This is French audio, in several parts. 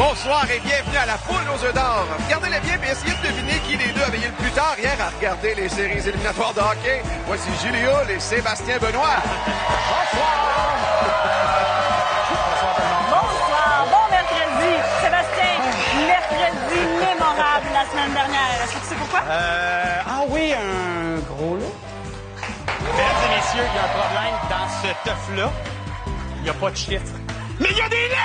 Bonsoir et bienvenue à la poule aux œufs d'or. Regardez-les bien et essayez de deviner qui des deux a veillé le plus tard hier à regarder les séries éliminatoires de hockey. Voici Jules Hull et Sébastien Benoît. Bonsoir! Bonsoir! Bon mercredi! Sébastien, mercredi mémorable la semaine dernière. Est-ce que tu sais pourquoi? Oui, un gros lot. Mesdames et messieurs, il y a un problème dans ce teuf-là. Il n'y a pas de chiffres. Mais il y a des lettres!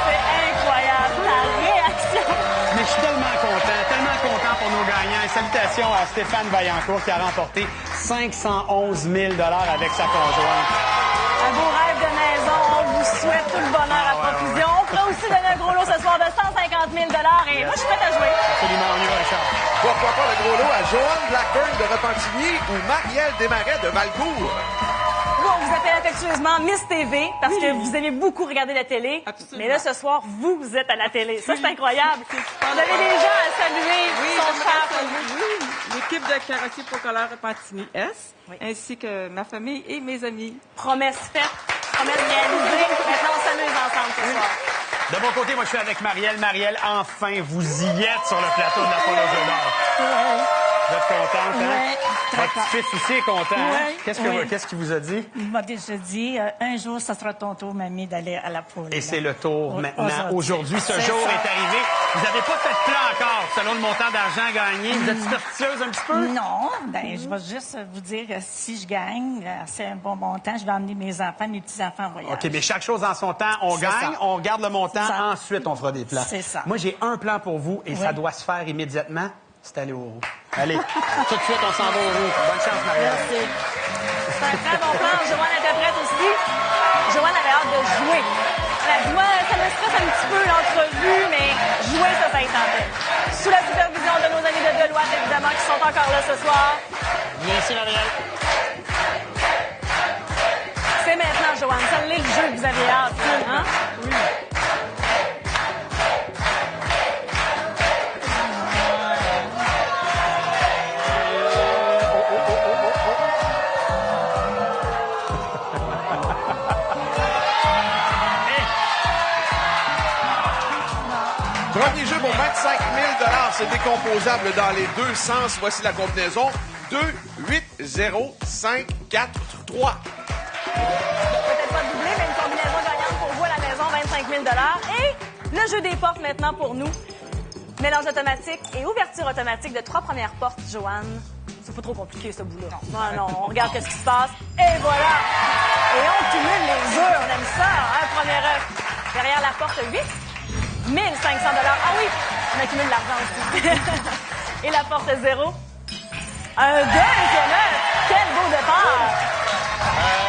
C'est incroyable, la réaction! Mais je suis tellement content pour nos gagnants. Et salutations à Stéphane Vaillancourt qui a remporté 511 000 $ avec sa conjointe. Un beau rêve de maison. On vous souhaite tout le bonheur à profusion. On fera aussi donner un gros lot ce soir de 150 000 $. Et moi, je suis prête à jouer. Absolument, on y va, Richard. Pourquoi pas le gros lot à Joanne Blackburn de Repentigny ou Marielle Desmarais de Valcourt? Vous, on vous appelle affectueusement Miss TV parce que vous aimez beaucoup regarder la télé. Absolument. Mais là, ce soir, vous êtes à la télé. Ça, c'est incroyable. Vous avez des gens à saluer. Oui, Ils sont j'aimerais chers pour vous. saluer l'équipe de Carrossier Procoleur Repentigny S, Oui. ainsi que ma famille et mes amis. Promesse faite, promesse réalisée. Maintenant, on s'amuse ensemble ce soir. De mon côté, moi, je suis avec Marielle. Marielle, enfin, vous y êtes sur le plateau de la poule aux œufs d'or. Vous êtes contente, hein? Ouais, très Votre petit-fils aussi est content, hein? Ouais, Qu'est-ce qu'il vous a dit? Il m'a déjà dit, un jour, ça sera ton tour, mamie, d'aller à la poule. Et c'est le tour maintenant. Aujourd'hui. Aujourd'hui, ce C'est jour ça. est arrivé. Vous n'avez pas fait de plan encore, selon le montant d'argent gagné. Vous êtes superstitieuse un petit peu? Non, je vais juste vous dire que si je gagne, c'est un bon montant, je vais emmener mes enfants, mes petits-enfants en voyage. OK, mais chaque chose en son temps. On C'est gagne, ça. on regarde le montant, C'est ça. ensuite on fera des plans. C'est ça. Moi, j'ai un plan pour vous et ça Oui. doit se faire immédiatement. C'est aller au roux. Allez, tout de suite, on s'en va au roux. Bonne chance, Marielle. Merci. C'est un très bon plan. Joanne était prête aussi. Joanne avait hâte de jouer. Elle a dit, moi, ça me stresse un petit peu l'entrevue, mais jouer, ça y tentait. Sous la supervision de nos amis de Deloitte, évidemment, qui sont encore là ce soir. Merci, Marielle. C'est maintenant, Joanne. Ça l'est le jeu que vous avez hâte, hein? Oui. Premier jeu pour 25 000 $. C'est décomposable dans les deux sens. Voici la combinaison. 2, 8, 0, 5, 4, 3. Peut-être pas doublé, mais une combinaison gagnante pour vous à la maison, 25 000 $. Et le jeu des portes maintenant pour nous. Mélange automatique et ouverture automatique de 3 premières portes, Joanne. C'est pas trop compliqué, ce bout-là. Non, on regarde qu'est-ce qui se passe. Et voilà! Et on cumule les œufs. On aime ça. Un premier œuf. Derrière la porte, 8. 1 500 $. Ah oui! On accumule l'argent aussi. Et la porte 0. Un 2 et un 9. Quel beau départ!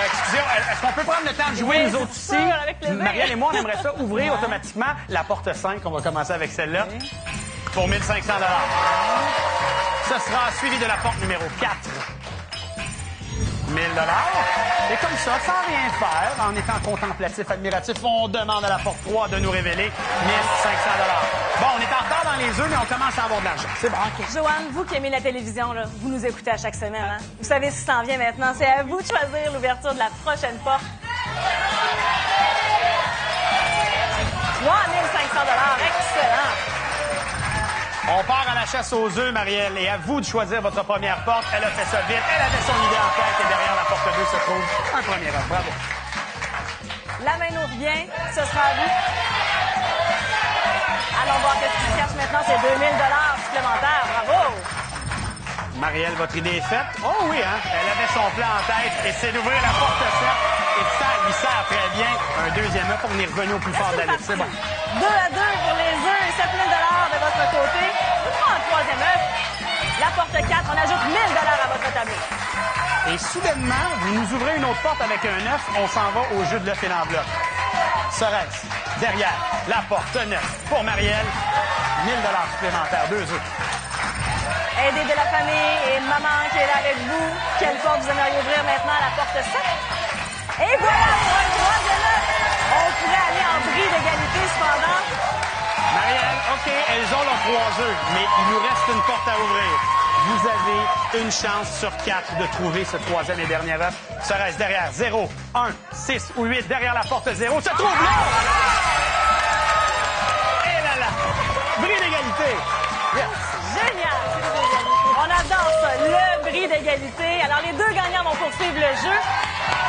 Excusez, est-ce qu'on peut prendre le temps de jouer, Oui, nous autres c'est aussi? sûr, avec plaisir. Marielle et moi, on aimerait ça ouvrir automatiquement la porte 5. On va commencer avec celle-là. Pour 1 500 $. Ce sera suivi de la porte numéro 4. 1 000 $. Et comme ça, sans rien faire, en étant contemplatif, admiratif, on demande à la porte 3 de nous révéler 1 500 $. Bon, on est en retard dans les œufs, mais on commence à avoir de l'argent. C'est bon. Joanne, vous qui aimez la télévision, là, vous nous écoutez à chaque semaine. Hein? Vous savez ce qui s'en vient maintenant. C'est à vous de choisir l'ouverture de la prochaine porte. 3 500 $. Excellent. On part à la chasse aux œufs, Marielle, et à vous de choisir votre première porte. Elle a fait ça vite, elle avait son idée en tête, et derrière la porte 2 se trouve un premier œuf. Bravo. La main nous revient. Ce sera à vous. Allons voir qu'est-ce qui se cache maintenant. C'est 2 000 $ supplémentaires. Bravo. Marielle, votre idée est faite? Oh oui, hein? Elle avait son plan en tête, et c'est d'ouvrir la porte 7. Et ça lui sert très bien. Un deuxième œuf, on est revenu au plus fort de la lutte. C'est bon. 2 à 2 pour les œufs et 7 000 $ de votre côté. Nous prenons un troisième œuf. La porte 4, on ajoute 1 000 $ à votre tableau. Et soudainement, vous nous ouvrez une autre porte avec un œuf, on s'en va au jeu de l'œuf et l'enveloppe. Serait-ce derrière la porte 9 pour Marielle? 1 000 $ supplémentaires, 2 œufs. Aidez de la famille et maman qui est là avec vous. Quelle porte vous aimeriez ouvrir maintenant à la porte 7? Et voilà pour un troisième œuf. On pourrait aller en bris d'égalité cependant. Marielle, OK, elles ont leurs 3 œufs, mais il nous reste une porte à ouvrir. vous avez une chance sur 4 de trouver ce troisième et dernier œuf. Serait-ce derrière 0, 1, 6 ou 8? Derrière la porte 0 se trouve là! Et là là! Bris d'égalité! Yes. Génial! On adore ça, le bris d'égalité. Alors, les deux gagnants vont poursuivre le jeu.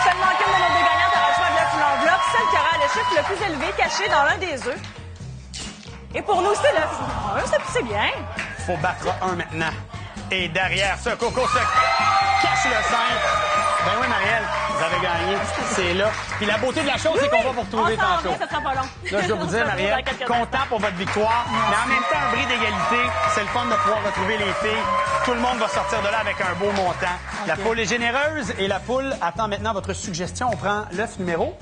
Seulement qu'une de nos deux gagnantes aura le choix de l'œuf ou l'enveloppe. Celle qui aura le chiffre le plus élevé caché dans l'un des œufs. Et pour nous, c'est l'œuf. C'est bien. Faut battre 1 maintenant. Et derrière ce coco se cache le 5. Ben oui, Marielle, vous avez gagné. C'est là. Puis la beauté de la chose, c'est qu'on va vous retrouver On s'en tantôt. vient, ça sera pas long. Là, je dois vous dire, Marielle, content pour votre victoire, mais en même temps, un bris d'égalité. C'est le fun de pouvoir retrouver les filles. Tout le monde va sortir de là avec un beau montant. La poule est généreuse et la poule attend maintenant votre suggestion. On prend l'œuf numéro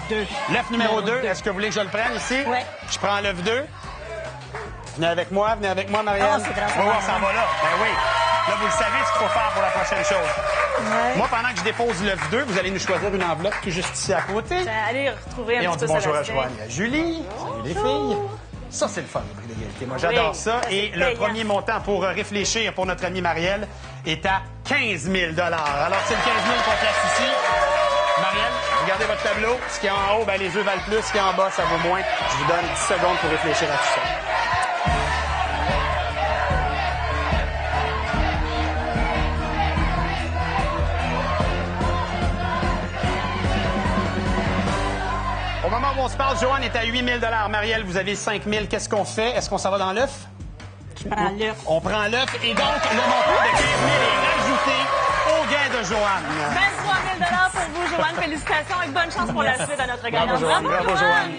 2. L'œuf numéro 2. Est-ce que vous voulez que je le prenne ici? Oui. Je prends l'œuf 2. Venez avec moi, Marielle. Ah, c'est grâce à Oui, moi. on s'en va là. Ben oui. Là, vous le savez ce qu'il faut faire pour la prochaine chose. Ouais. Moi, pendant que je dépose l'œuf 2, vous allez nous choisir une enveloppe qui est juste ici à côté. Allez retrouver Et un on petit dit peu bonjour à Sébastien. Joanne et à Julie. Salut les filles. Ça, c'est le fun, le bris d'égalité. Moi, j'adore Oui, ça. ça, Et c'est le payant. premier montant pour réfléchir pour notre amie Marielle est à 15 000 Alors, c'est le 15 000 qu'on place ici. Marielle, regardez votre tableau. Ce qui est en haut, ben, les œufs valent plus. Ce qui est en bas, ça vaut moins. Je vous donne 10 secondes pour réfléchir à tout ça. Au moment où on se parle, Joanne est à 8 000 Marielle, vous avez 5 000 Qu'est-ce qu'on fait? Est-ce qu'on s'en va dans l'œuf? Je prends l'œuf. On prend l'œuf et donc le montant de 15 000 est rajouté au gain de Joanne. 23 000 pour vous, Joanne. Félicitations et bonne chance pour la suite à notre gagnante. Joanne. Bravo, Joanne.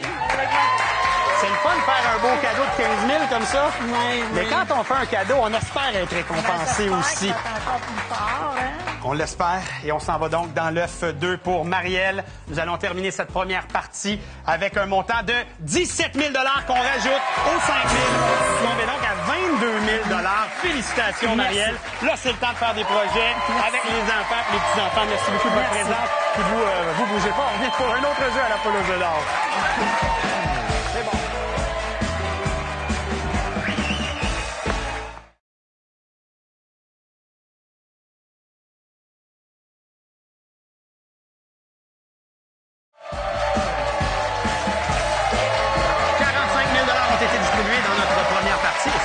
C'est le fun de faire un beau cadeau de 15 000 comme ça. Oui, Mais oui. quand on fait un cadeau, on espère être récompensé aussi. Encore plus fort, hein? On l'espère. Et on s'en va donc dans l'œuf 2 pour Marielle. Nous allons terminer cette première partie avec un montant de 17 000 qu'on rajoute aux 5 000. On est donc à 22 000 Félicitations, Marielle. Là, c'est le temps de faire des projets avec les enfants et les petits-enfants. Merci beaucoup de votre Merci. présence. Puis vous bougez pas. On vient pour un autre jeu à la poule aux œufs d'or. C'est bon.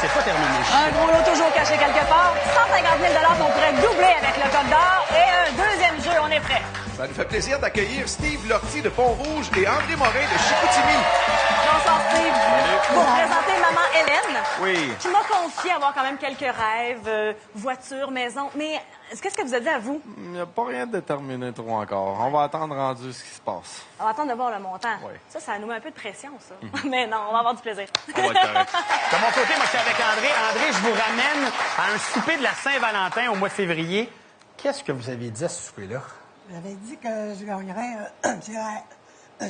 C'est pas terminé. Un gros lot toujours caché quelque part. 150 000 qu'on pourrait doubler avec le code d'or. Et un deuxième jeu, on est prêt. Ça nous fait plaisir d'accueillir Steve Lortie de Pont-Rouge et André Morin de Chicoutimi. Bonsoir, Steve. Pour présenter maman Hélène, Oui. qui m'a confié avoir quand même quelques rêves, voiture, maison. Mais qu'est-ce que vous a dit à vous? Il n'y a pas rien de déterminé trop encore. On va attendre rendu ce qui se passe. On va attendre de voir le montant. Oui. Ça nous met un peu de pression, ça. Mais non, on va avoir du plaisir. On va être correct. De mon côté, moi, je suis avec André. André, je vous ramène à un souper de la Saint-Valentin au mois de février. Qu'est-ce que vous avez dit à ce souper-là? J'avais dit que je gagnerais, j'irais à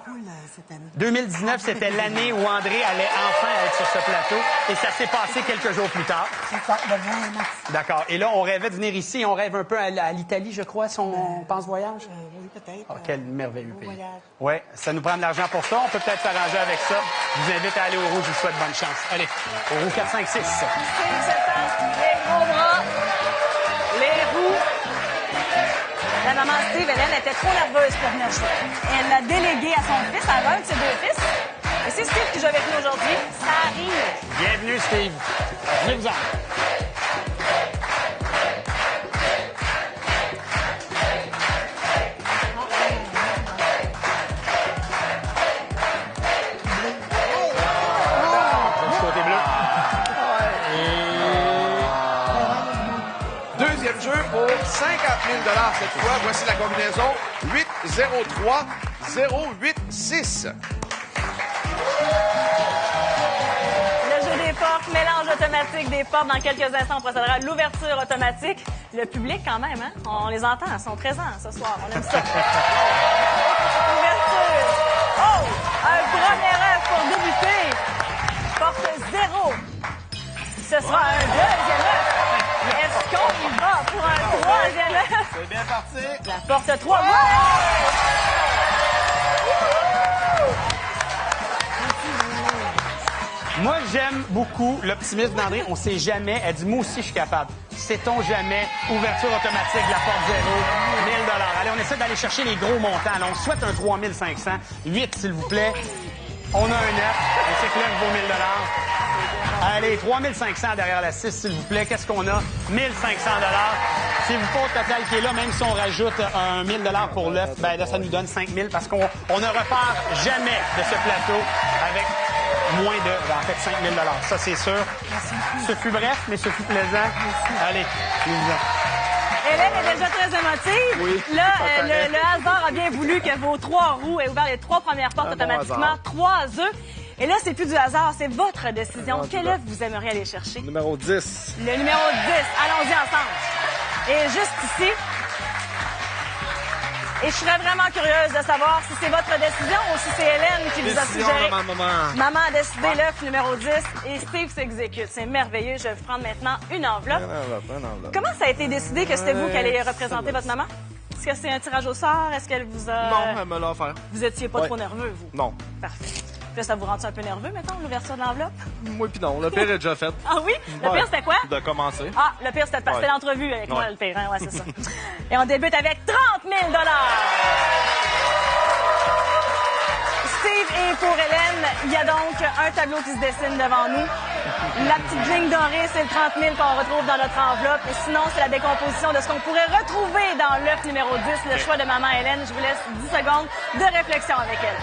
poule cette année. 2019, c'était l'année où André allait enfin être sur ce plateau et ça s'est passé quelques jours plus tard. C'est ça, le 20 mars. D'accord. Et là, on rêvait de venir ici. On rêve un peu à l'Italie, je crois, si on pense voyage. Oui, peut-être. Oh, quel merveilleux pays. voyage. Oui, ça nous prend de l'argent pour ça. On peut peut-être s'arranger avec ça. Je vous invite à aller au Rouge. Je vous souhaite bonne chance. Allez, au Rouge 4, 5, 6. Steve s'étend, les gros bras, les roues. La maman Steve, Hélène, était trop nerveuse pour venir jouer. Elle l'a délégué à son fils, à un de ses deux fils. Et c'est Steve qui joue avec nous aujourd'hui. Ça arrive. Bienvenue, Steve. Venez-vous-en. Côté bleu. Deuxième jeu pour 50 000 cette fois. Voici la combinaison 8-0-3-0-8-6. Le jeu des portes, mélange automatique des portes. Dans quelques instants, on procédera à l'ouverture automatique. Le public, quand même, hein? On les entend, ils sont présents ce soir. On aime ça. Ouverture. Oh! Un premier œuf pour débuter. Porte 0. Ce sera un deuxième œuf. Est-ce qu'on y va pour un troisième œuf? C'est bien parti. La porte 3. Moi, j'aime beaucoup l'optimisme d'André. On sait jamais. Elle dit, moi aussi, je suis capable. Sait-on jamais? Ouverture automatique de la porte 0, 1000 $. Allez, on essaie d'aller chercher les gros montants. Alors, on souhaite un 3500. 8, s'il vous plaît. On a un 9. On sait que l'œuf vaut 1000 $. Allez, 3500 derrière la 6, s'il vous plaît. Qu'est-ce qu'on a? 1500 $. Si vous faites le total qui est là, même si on rajoute un 1000 $ pour l'œuf, ben là, ça nous donne 5000 parce qu'on ne repart jamais de ce plateau avec moins de, en fait, 5000 $. Ça, c'est sûr. Ce fut bref, mais ce fut plaisant. Allez, Hélène est déjà très émotive. Oui, Là, ça paraît. le hasard a bien voulu que vos 3 roues aient ouvert les 3 premières portes Un bon automatiquement. hasard. 3 œufs. Et là, c'est plus du hasard, c'est votre décision. Non, Quel du œuf vous aimeriez aller chercher? Numéro 10. Le numéro 10. Allons-y ensemble. Et juste ici. Et je serais vraiment curieuse de savoir si c'est votre décision ou si c'est Hélène qui vous a Décision suggéré. de ma maman. Maman a décidé l'œuf numéro 10 et Steve s'exécute. C'est merveilleux. Je vais vous prendre maintenant une enveloppe. Un enveloppe. Comment ça a été décidé que c'était vous qui allez représenter votre maman? Est-ce que c'est un tirage au sort? Est-ce qu'elle vous a... Non, elle me l'a offert. Vous étiez pas Ouais. trop nerveux, vous? Non. Parfait. Là, ça vous rend un peu nerveux, mettons, l'ouverture de l'enveloppe? Moi pis non. Le pire est déjà fait. Ah oui? Le pire, c'était quoi? De commencer. Ah, le pire, c'était Ouais. l'entrevue avec moi, Ouais. le pire. Hein? Ouais, c'est ça. Et on débute avec 30 000 $. Steve et pour Hélène, il y a donc un tableau qui se dessine devant nous. La petite ligne dorée, c'est le 30 000 qu'on retrouve dans notre enveloppe. Et sinon, c'est la décomposition de ce qu'on pourrait retrouver dans l'œuf numéro 10, le choix de maman Hélène. Je vous laisse 10 secondes de réflexion avec elle.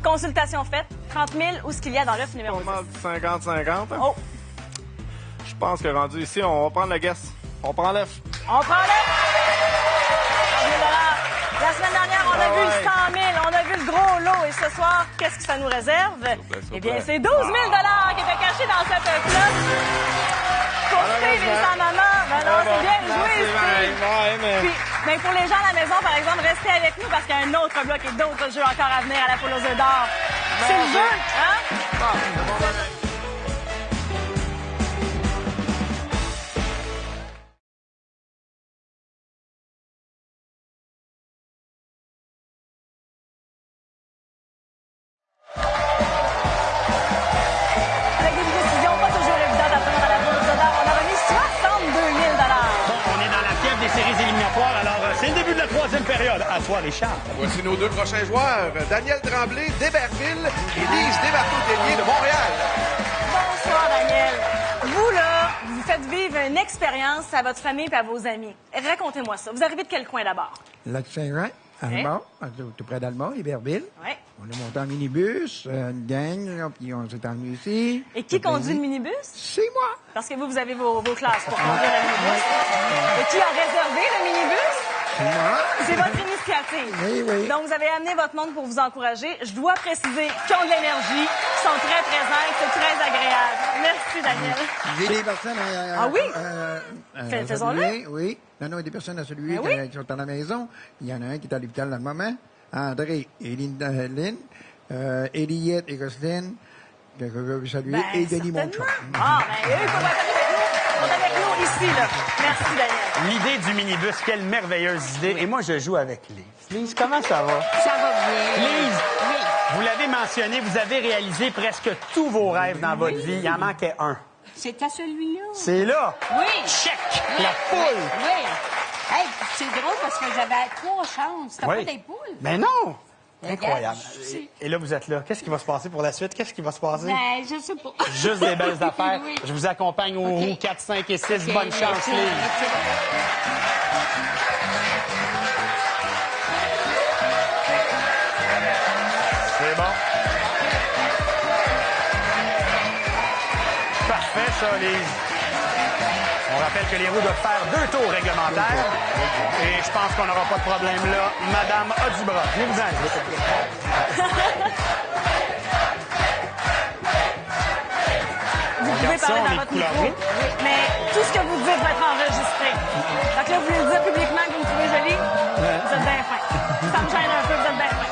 Consultation faite. 30 000, où est-ce qu'il y a dans l'œuf numéro 10? Pas mal du 50-50. hein. Oh, Je pense que rendu ici, on va prendre le guess. On prend l'œuf. on prend l'œuf! 30 000 $. La semaine dernière, on a vu le 100 000, on a vu le gros lot. Et ce soir, qu'est-ce que ça nous réserve? Eh bien, c'est 12 000 $ qui étaient cachés dans cette œuf-là. Pour Steve et sa maman. Ben non, c'est bien joué, Steve. Ouais, mais... Puis, ben pour les gens à la maison, par exemple, restez avec nous parce qu'il y a un autre bloc et d'autres jeux encore à venir à la poule aux œufs d'or. C'est le jeu, hein? Avec des décisions pas toujours évidentes à prendre à la poule aux œufs d'or, on a remis 62 000 $. Bon, on est dans la fièvre des séries éliminatoires, alors c'est le début de la 3e période. À toi, Richard. Voici nos 2 prochains joueurs. Daniel Tremblay d'Héberville et Lise Desbarteaux-Tellier de Montréal. Bonsoir, Daniel. Vous, là, vous faites vivre une expérience à votre famille et à vos amis. Racontez-moi ça. Vous arrivez de quel coin d'abord? Lac-Saint-Jean, Alma, tout près d'Alma, Héberville. Oui. On est monté en minibus, une gang, là, puis on s'est emmené ici. Et qui conduit le minibus? C'est moi. Parce que vous avez vos classes pour conduire le minibus. Et qui a réservé le minibus? C'est moi. C'est votre initiative. Oui, oui. Donc, vous avez amené votre monde pour vous encourager. Je dois préciser qu'ils ont de l'énergie, qu'ils sont très présents et que c'est très agréable. Merci, Daniel. J'ai des personnes à... Ah oui? à Faisons-le. saluer, oui. Non, non, il y a des personnes à saluer Ben oui. qui sont à la maison. Il y en a un qui est à l'hôpital dans le moment. André et Linda Lynn, Eliette et Gosselin, que je veux saluer, Ben, et Denis certainement. Monchon. Ah, ben, eux, ils peuvent être avec nous. Ils sont avec nous ici, là. Merci, Daniel. L'idée du minibus, quelle merveilleuse idée. Et moi, je joue avec Lise. Lise, comment ça va? Ça va bien. Lise, Oui. vous l'avez mentionné, vous avez réalisé presque tous vos rêves dans votre vie. Il en manquait un. C'est à celui-là. C'est là. Oui. Check! Oui. La poule! Oui. Hey, c'est drôle parce que j'avais 3 chances. T'as Oui. pas des poules? Mais non! Regarde, Incroyable. c'est- Et là, vous êtes là. Qu'est-ce qui va se passer pour la suite? Qu'est-ce qui va se passer? Ben, je sais pas. Juste des belles affaires. Oui. Je vous accompagne aux OK. roues 4, 5 et 6. OK, Bonne chance, merci. Lise. C'est bon. Parfait, ça, Lise. On rappelle que les roues doivent faire 2 tours réglementaires. Et je pense qu'on n'aura pas de problème là. Madame a du bras. Venez-vous-en. Vous pouvez Regarde ça, parler on dans est votre couleur micro. rouge. Oui. Mais tout ce que vous dites va être enregistré. Donc là, vous voulez dire publiquement que vous me trouvez jolie? Vous êtes bien fin. Ça me gêne un peu, vous êtes bien fin.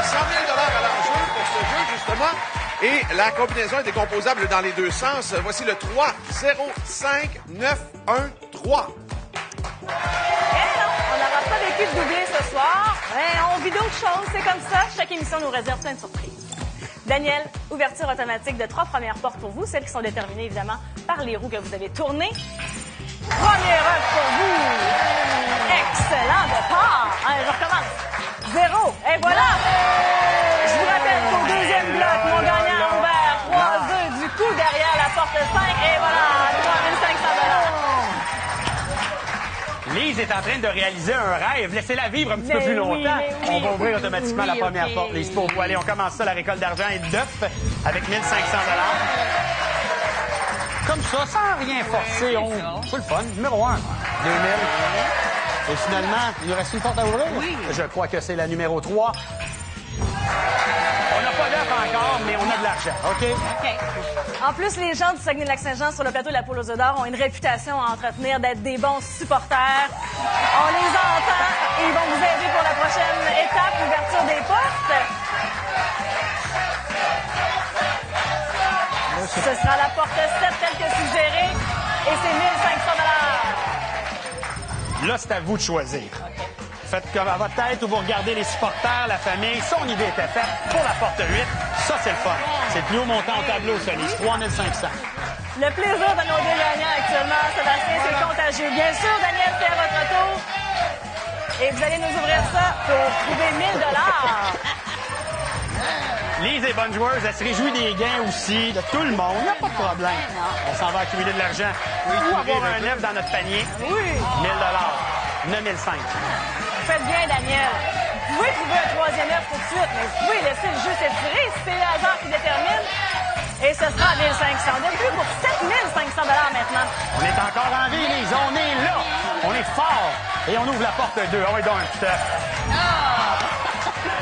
100 000 à l'enjeu pour ce jeu, justement. Et la combinaison est décomposable dans les deux sens. Voici le 3, 0, 5, 9, 1, 3. Eh non, on n'aura pas vécu de doublé ce soir. On vit d'autres choses, c'est comme ça. Chaque émission nous réserve plein de surprises. Daniel, ouverture automatique de 3 premières portes pour vous, celles qui sont déterminées évidemment par les roues que vous avez tournées. Première œuvre pour vous. Excellent départ. Allez, je recommence. 0. Et voilà. Je vous rappelle qu'au deuxième bloc, mon gagnant a ouvert 3 œufs du coup derrière la porte 5. Et voilà, 3 500 $. Lise est en train de réaliser un rêve. Laissez-la vivre un petit peu plus longtemps. On va ouvrir automatiquement la première porte. Lise, pour vous. Allez, on commence ça. La récolte d'argent est d'œufs avec 1 500 $. Comme ça, sans rien forcer. C'est le fun. Numéro 1. 2000. Et finalement, il nous reste une porte à ouvrir? Oui. Je crois que c'est la numéro 3. On n'a pas d'œuf encore, mais on a de l'argent. OK? En plus, les gens du Saguenay-Lac-Saint-Jean sur le plateau de la Poule aux œufs d'or ont une réputation à entretenir d'être des bons supporters. On les entend et ils vont vous aider pour la prochaine étape, l'ouverture des portes. Ce sera la porte 7 telle que suggérée et c'est 1 500 $. Là, c'est à vous de choisir. Faites comme à votre tête où vous regardez les supporters, la famille. Son idée était faite pour la porte 8. Ça, c'est le fun. C'est le plus haut montant au tableau, ça, les 3 500. Le plaisir de nos deux gagnants actuellement, Sébastien, c'est contagieux. Bien sûr, Daniel, c'est à votre tour. Et vous allez nous ouvrir ça pour trouver 1 000 $. Lise est bonne joueuse, elle se réjouit des gains aussi, de tout le monde. Il n'y a pas de problème. On s'en va accumuler de l'argent. Ou avoir un œuf dans notre panier. Oui. 1 000 $. 9 500. Faites bien, Daniel. Vous pouvez trouver un troisième œuf tout de suite, mais vous pouvez laisser le jeu s'étirer. C'est le hasard qui détermine. Et ce sera 1 500. De plus pour 7 500 $ maintenant. On est encore en vie, Lise. On est là. On est fort. Et on ouvre la porte 2. On est dans un petit œuf.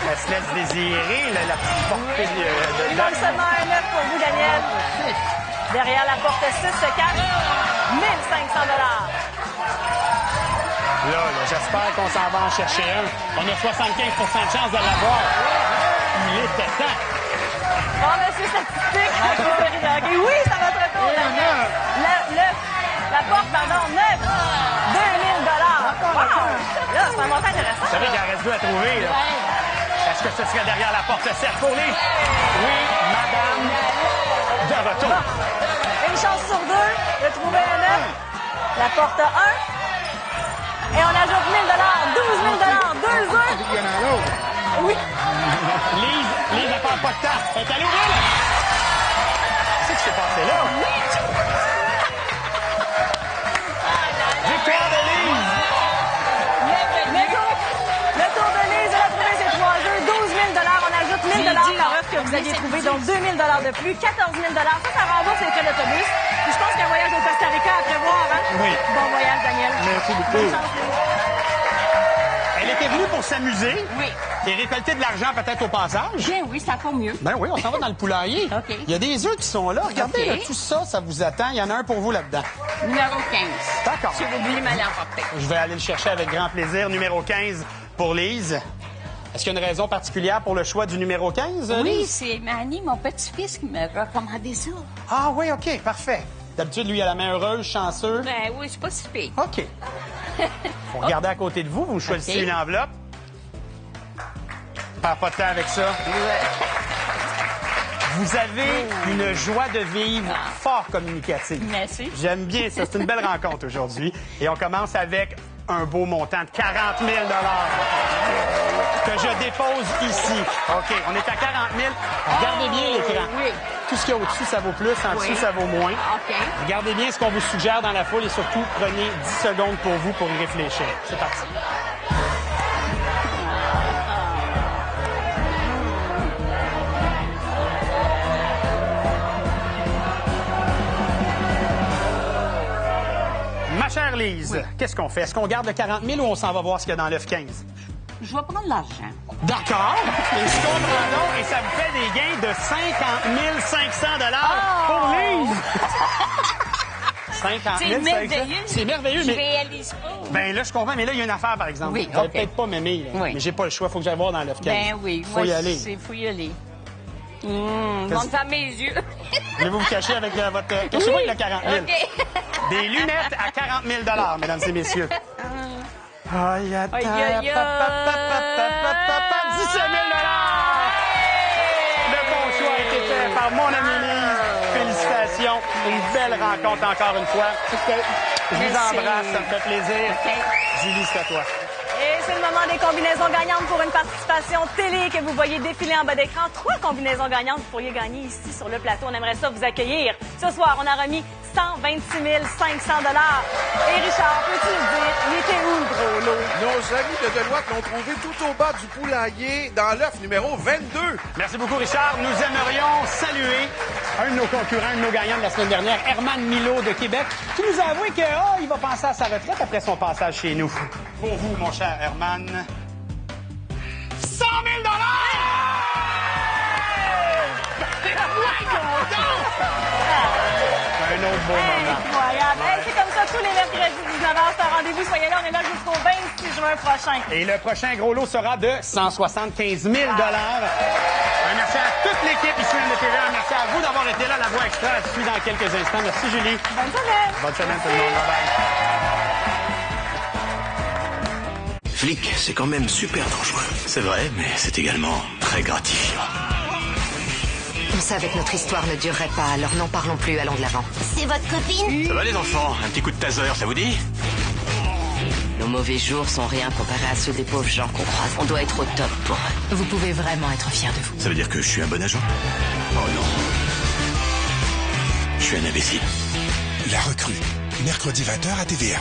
Elle se laisse désirer, la petite portée de Il manque seulement un œuf pour vous, Daniel. Derrière la porte 6 se cache 1 500 $. Là, j'espère qu'on s'en va en chercher un. On a 75 % de chance de l'avoir. Il était temps. Bon, monsieur statistique, et oui, ça va être tour, Daniel. La porte, pardon, 9. 2 000 $. Wow! Là, c'est un montant intéressant. Vous savez qu'il en reste 2 à trouver, là. Est-ce que ce serait derrière la porte 7 pour les... Oui, madame. De retour. Bon. Une chance sur 2 de trouver un œuf. La porte 1. Et on ajoute 1 000 $, 12 000 $, 2 œufs. Il y en a un autre. Oui. Lise, elle perd pas de temps. Elle est allée ouvrir, là. Qu'est-ce qui s'est passé là? Victoire de Lise. Le tour de Lise, elle a trouvé ses 3 œufs, 12 000 $. On ajoute 1 000 $ par œuf que vous aviez trouvé, donc 2 000 $ de plus, 14 000 $. Ça rembourse les frais d'autobus. Puis je pense qu'il y a un voyage au Costa Rica à prévoir, hein? Oui. Bon voyage, Daniel. Merci beaucoup. Bonne chance, Lise. Elle était venue pour s'amuser. Oui. Et récolter de l'argent peut-être au passage. Bien, oui, ça va mieux. Ben oui, on s'en va dans le poulailler. OK. Il y a des œufs qui sont là. Regardez, OK. là, tout ça, ça vous attend. Il y en a un pour vous là-dedans. Numéro 15. D'accord. Si vous voulez m'aller emporter. Je vais aller le chercher avec grand plaisir. Numéro 15 pour Lise. Est-ce qu'il y a une raison particulière pour le choix du numéro 15, Oui, Lise? c'est Manny, mon petit-fils, qui m'a recommandé ça. Ah oui, OK, parfait. D'habitude, lui, il a la main heureuse, chanceux. Ben oui, c'est pas si pire. OK. Faut regarder à côté de vous. Vous choisissez OK. une enveloppe. Perds pas de temps avec ça. Vous avez une joie de vivre fort communicative. Merci. J'aime bien ça. C'est une belle rencontre aujourd'hui. Et on commence avec un beau montant de 40 000 que je dépose ici. OK, on est à 40 000. Regardez bien l'écran. Oui. Tout ce qu'il y a au-dessus, ça vaut plus. En dessous, ça vaut moins. OK. Regardez bien ce qu'on vous suggère dans la foule et surtout, prenez 10 secondes pour vous pour y réfléchir. C'est parti. Ma chère Lise, qu'est-ce qu'on fait? Est-ce qu'on garde le 40 000 ou on s'en va voir ce qu'il y a dans l'œuf 15? Je vais prendre l'argent. D'accord. Et je comprends donc, et ça vous fait des gains de 50 500 $ pour Lise. 50 C'est 000, merveilleux. c'est merveilleux, Je mais... réalise pas. Ben là, je comprends, mais là, il y a une affaire, par exemple. Oui, Vous allez OK. peut-être pas m'aimer, là, Oui. mais j'ai pas le choix. Faut que j'aille voir dans l'œuf. Ben oui. Faut y aller. Faut y aller. Monte ferme mes yeux. Voulez-vous vous cacher avec votre... Cachez-vous avec le 40 000. OK. Des lunettes à 40 000 mesdames et messieurs. Aïe, attends. Aïe, aïe, aïe. 17 000 Le bon choix a été fait par mon ami Lise. Félicitations. Une belle rencontre encore une fois. OK. Je vous Merci. embrasse, ça me fait plaisir. OK. Julie, c'est à toi. Et c'est le moment des combinaisons gagnantes pour une participation télé que vous voyez défiler en bas d'écran. 3 combinaisons gagnantes, vous pourriez gagner ici sur le plateau. On aimerait ça vous accueillir. Ce soir, on a remis 126 500 $. Et Richard, peux-tu nous dire, il était où le gros lot? Nos amis de Deloitte l'ont trouvé tout au bas du poulailler dans l'œuf numéro 22. Merci beaucoup, Richard. Nous aimerions saluer un de nos concurrents, un de nos gagnants de la semaine dernière, Herman Milo de Québec, qui nous a avoué qu'il va penser à sa retraite après son passage chez nous. Pour vous, mon cher Herman, 100 000 $! Un autre beau moment. Incroyable. Hey, c'est comme ça tous les mercredis 19h. C'est un rendez-vous. Soyez là, on est là jusqu'au 26 juin prochain. Et le prochain gros lot sera de 175 000 $. Un merci à toute l'équipe ici de TVA. Merci à vous d'avoir été là. La Voix Extra suit dans quelques instants. Merci, Julie. Bonne semaine. Bonne semaine, tout le monde. Bye-bye. Flic, c'est quand même super dangereux. C'est vrai, mais c'est également très gratifiant. On savait que notre histoire ne durerait pas, alors n'en parlons plus, allons de l'avant. C'est votre copine? Ça va les enfants? Un petit coup de taser, ça vous dit? Nos mauvais jours sont rien comparés à ceux des pauvres gens qu'on croise. On doit être au top pour eux. Vous pouvez vraiment être fiers de vous. Ça veut dire que je suis un bon agent? Oh non. Je suis un imbécile. La recrue, mercredi 20h à TVA.